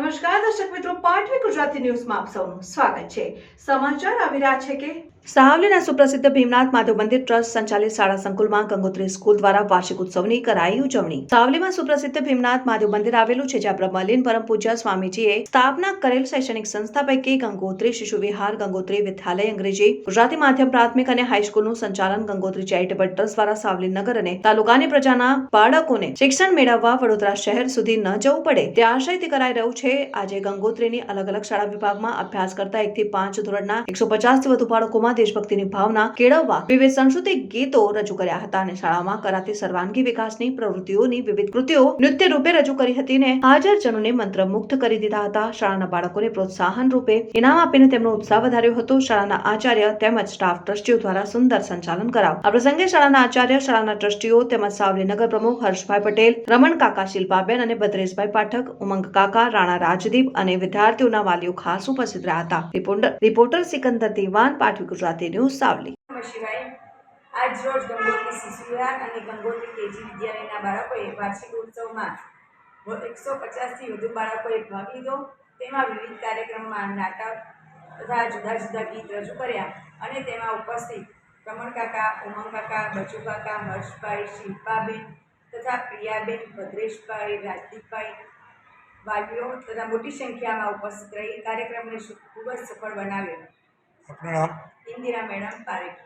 નમસ્કાર દર્શક મિત્રો, પાટવી ગુજરાતી ન્યૂઝમાં આપ સૌનું સ્વાગત છે। સમાચાર આવી રહ્યા છે કે સાવલીના સુપ્રસિદ્ધ ભીમનાથ માધવ મંદિર ટ્રસ્ટ સંચાલિત શાળા સંકુલમાં ગંગોત્રી સ્કૂલ દ્વારા વાર્ષિક ઉત્સવની કરાઈ ઉજવણી। સાવલીમાં સુપ્રસિદ્ધ ભીમનાથ માધવ મંદિર આવેલું છે, જ્યાં બ્રહ્મલીન પરમ પૂજ્ય સ્વામીજીએ સ્થાપના કરેલ શૈક્ષણિક સંસ્થા પૈકી ગંગોત્રી શિશુ વિહાર, ગંગોત્રી વિદ્યાલય, અંગ્રેજી ગુજરાતી માધ્યમ પ્રાથમિક અને હાઈસ્કૂલનું સંચાલન ગંગોત્રી ચેરિટેબલ ટ્રસ્ટ દ્વારા સાવલી નગર અને તાલુકાની પ્રજાના બાળકોને શિક્ષણ મેળવવા વડોદરા શહેર સુધી ન જવું પડે તે આશયથી કરાઈ રહ્યું છે। આજે ગંગોત્રીની અલગ અલગ શાળા વિભાગમાં અભ્યાસ કરતા 1 થી 5 ધોરણના 150 થી વધુ બાળકોમાં દેશભક્તિની ભાવના કેળવવા વિવિધ સાંસ્કૃતિક ગીતો રજૂ કર્યા હતા અને શાળામાં કરાતી સર્વાંગી વિકાસની પ્રવૃત્તિઓની વિવિધ કૃતિઓ નૃત્ય રૂપે રજૂ કરી હતી ને હાજરજનોને મંત્રમુગ્ધ કરી દીધા હતા। શાળાના બાળકોને પ્રોત્સાહન રૂપે ઇનામ આપીને તેમનો ઉત્સાહ વધાર્યો હતો। શાળાના આચાર્ય તેમજ સ્ટાફ ટ્રસ્ટીઓ દ્વારા સુંદર સંચાલન કરાવ। આ પ્રસંગે શાળાના આચાર્ય, શાળાના ટ્રસ્ટીઓ તેમજ સાવલી નગર પ્રમુખ હર્ષભાઈ પટેલ, રમણ કાકા, શિલ્પાબેન અને ભદ્રેશભાઈ પાઠક, ઉમંગ કાકા, રાણા રાજદીપ અને વિદ્યાર્થીઓના વાલીઓ ખાસ ઉપસ્થિત રહ્યા હતા। રિપોર્ટર સિકંદર દીવાન, પાટવી ગુજરાતી ન્યૂઝ, સાવલી। આજ રોજ ગંગોત્રી શિશુ વિહાર અને ગંગોત્રી કેજી વિદ્યાલયના બાળકોએ વાર્ષિક ઉત્સવમાં 150 થી વધુ બાળકોએ ભાગ લીધો। તેમાં વિવિધ કાર્યક્રમમાં નાટક તથા જુદા જુદા ગીત રજૂ કર્યા અને તેમાં ઉપસ્થિત રમણ કાકા, ઉમંગ કાકા, બચુ કાકા, હર્ષભાઈ, શિલ્પાબેન તથા પ્રિયાબેન, ભદ્રેશભાઈ, રાજદીપભાઈ વાલીઓ તથા મોટી સંખ્યામાં ઉપસ્થિત રહી કાર્યક્રમને ખૂબ જ સફળ બનાવ્યો। આપનું નામ? ઇન્દિરા મેડમ પારેખ।